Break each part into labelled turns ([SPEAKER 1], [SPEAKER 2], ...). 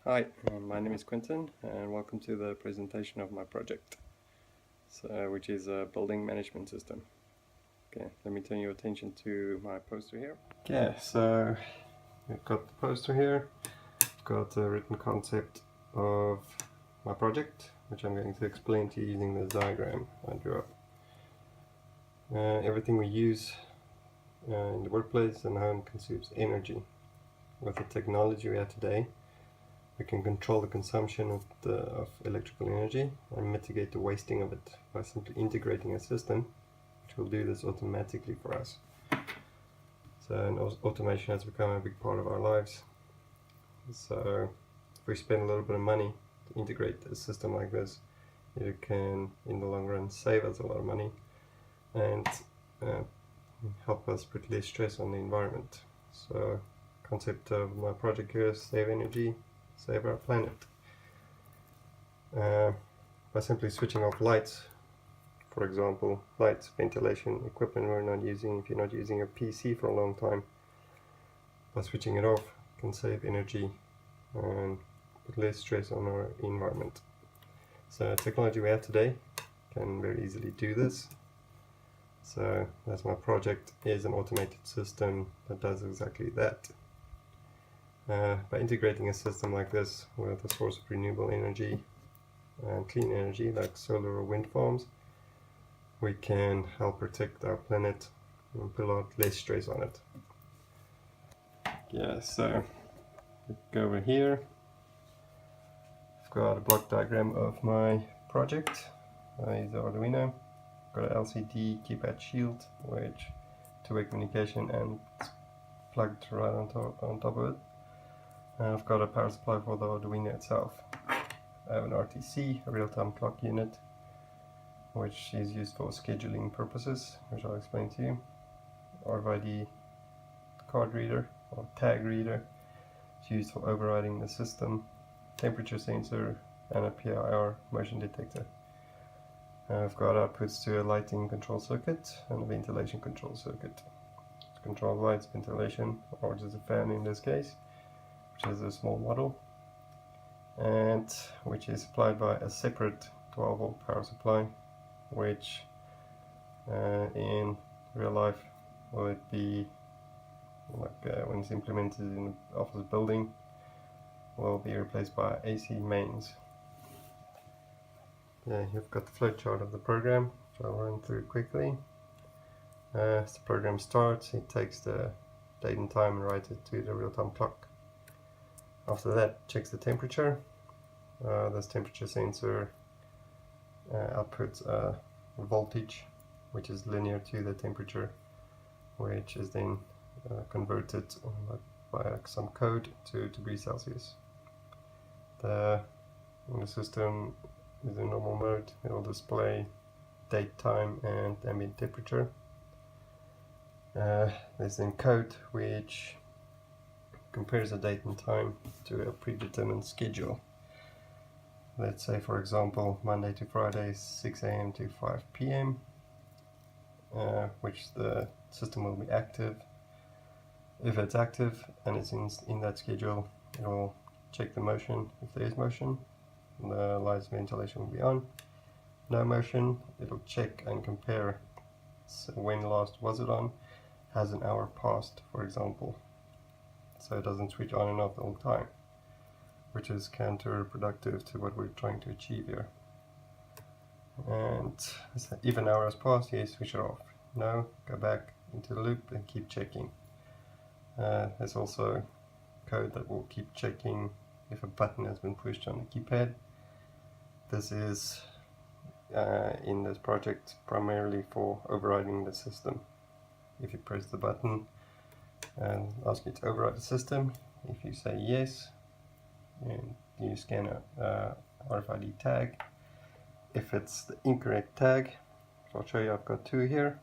[SPEAKER 1] Hi, my name is Quentin and welcome to the presentation of my project, which is a building management system. Okay, let me turn your attention to my poster here. Okay, so we've got the poster here, got the written concept of my project, which I'm going to explain to you using this diagram I drew up. Everything we use in the workplace and home consumes energy. With the technology we have today, we can control the consumption of electrical energy and mitigate the wasting of it by simply integrating a system which will do this automatically for us. So automation has become a big part of our lives. So if we spend a little bit of money to integrate a system like this, it can in the long run save us a lot of money and help us put less stress on the environment. So concept of my project here is save energy, save our planet. By simply switching off lights, for example, lights, ventilation, equipment we're not using, if you're not using your PC for a long time, by switching it off, you can save energy and put less stress on our environment. So technology we have today can very easily do this. So that's my project, is an automated system that does exactly that. By integrating a system like this with a source of renewable energy and clean energy like solar or wind farms, we can help protect our planet and put a lot less stress on it. Yeah, so go over here. I've got a block diagram of my project. I use the Arduino. Got an LCD keypad shield, which two-way communication and it's plugged right on top of it. I've got a power supply for the Arduino itself. I have an RTC, a real-time clock unit, which is used for scheduling purposes, which I'll explain to you. RFID card reader or tag reader. It's used for overriding the system. Temperature sensor and a PIR motion detector. I've got outputs to a lighting control circuit and a ventilation control circuit. To control lights, ventilation, or just a fan in this case, which is a small model, and which is supplied by a separate 12-volt power supply, which in real life would be like when it's implemented in an office building, will be replaced by AC mains. Yeah, you've got the flowchart of the program, which I'll run through quickly. As the program starts, it takes the date and time and writes it to the real-time clock. After that, checks the temperature. This temperature sensor outputs a voltage, which is linear to the temperature, which is then converted by some code to degrees Celsius. When the system is in normal mode, it will display date, time, and ambient temperature. There's then code which compares the date and time to a predetermined schedule. Let's say, for example, Monday to Friday, 6 AM to 5 PM, which the system will be active. If it's active and it's in that schedule, it will check the motion. If there is motion, the lights ventilation will be on. No motion, it'll check and compare when last was it on. Has an hour passed, for example, so it doesn't switch on and off all the time, which is counterproductive to what we're trying to achieve here. And if an hour has passed, yes, switch it off. No, go back into the loop and keep checking. There's also code that will keep checking if a button has been pushed on the keypad. This is in this project primarily for overriding the system. If you press the button and ask you to override the system, if you say yes, and you scan a RFID tag. If it's the incorrect tag, so I'll show you, I've got two here.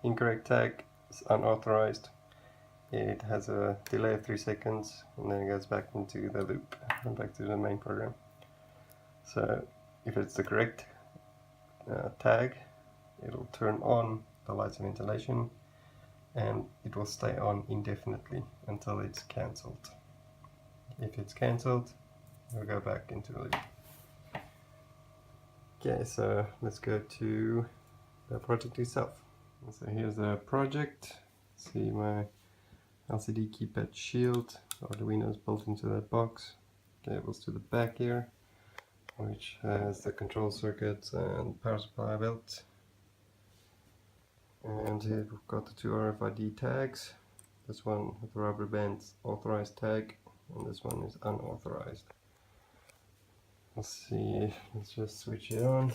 [SPEAKER 1] Incorrect tag is unauthorized. It has a delay of 3 seconds and then it goes back into the loop and back to the main program. So if it's the correct tag, it'll turn on the lights and ventilation and it will stay on indefinitely until it's cancelled. If it's cancelled, we'll go back into the loop. Okay, so let's go to the project itself. So here's the project. See my LCD keypad shield, Arduino is built into that box. Cables to the back here, which has the control circuit and power supply built. And here we've got the two RFID tags. This one with the rubber band authorized tag, and this one is unauthorized. Let's see, let's just switch it on.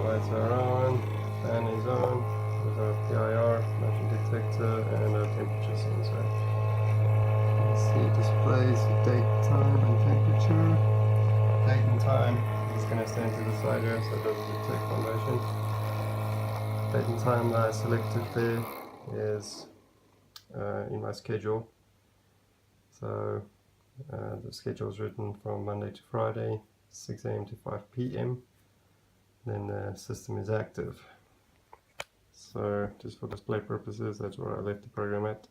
[SPEAKER 1] Lights are on, fan is on, there's our PIR, motion detector, and our temperature sensor. Let's see, it displays the date, time, and temperature. Date and time is going to stand to the side here, so it doesn't detect my motion. Date and time that I selected there is in my schedule. So the schedule is written from Monday to Friday, 6 AM to 5 PM. Then the system is active. So just for display purposes, that's where I left the program at.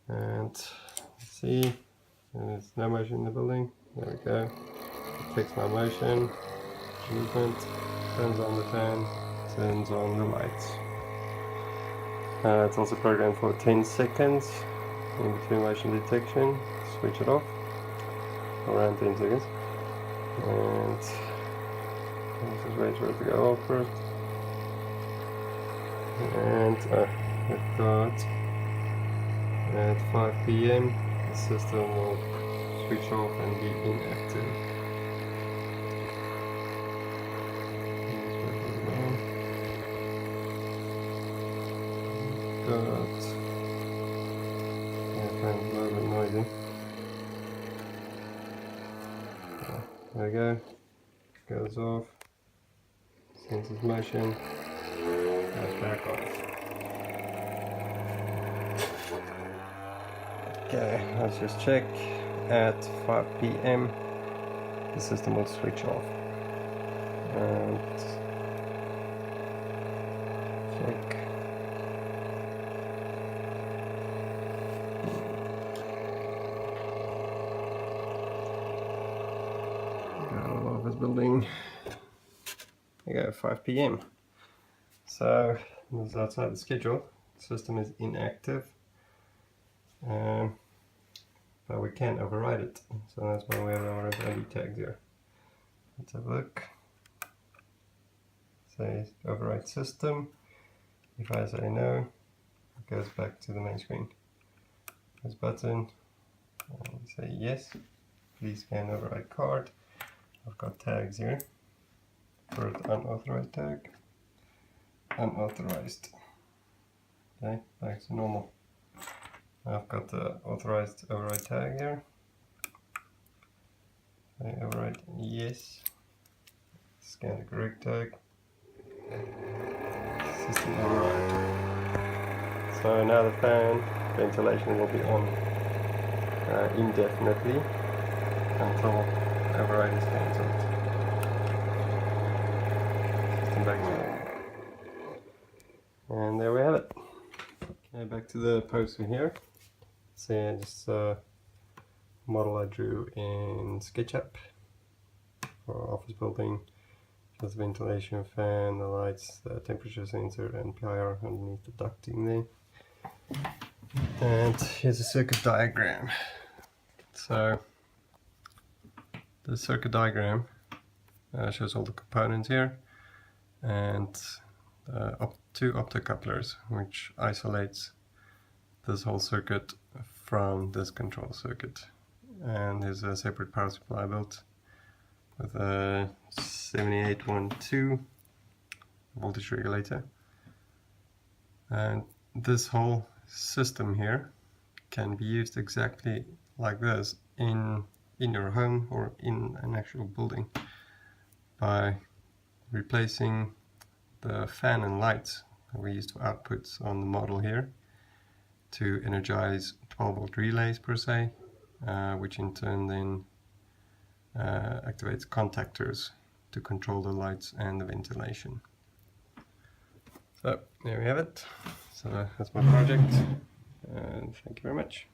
[SPEAKER 1] And let's see, there's no motion in the building. There we go. It takes my motion, movement, turns on the fan, turns on the lights. It's also programmed for 10 seconds in between motion detection. Switch it off, around 10 seconds. And let's just wait for it to go off first. And we've got at 5 PM the system will switch off and be inactive. Got yeah, fan's a little bit noisy. There we go. Goes off. Senses motion, goes back off. Okay, let's just check. At 5 PM, the system will switch off. And check. Go office building. There you go, 5 PM. So this is outside the schedule. The system is inactive, but we can override it. So that's why we have our RFID tags here. Let's have a look. Say override system. If I say no, it goes back to the main screen. Press button and say yes. Please scan override card. I've got tags here. First unauthorized tag, unauthorized. Okay, back to normal. I've got the authorized override tag here. Okay, override yes. Scan the correct tag. System override. So now the fan ventilation will be on indefinitely until override is cancelled. Back to and there we have it. Okay, back to the poster here. So this model I drew in SketchUp for office building. Just ventilation fan, the lights, the temperature sensor, and PIR underneath the ducting there. And here's a circuit diagram. So the circuit diagram shows all the components here, and two optocouplers, which isolates this whole circuit from this control circuit. And there's a separate power supply built with a 7812 voltage regulator. And this whole system here can be used exactly like this in your home or in an actual building by replacing the fan and lights that we used for outputs on the model here to energize 12-volt relays per se, which in turn then activates contactors to control the lights and the ventilation. So there we have it. So that's my project, and thank you very much.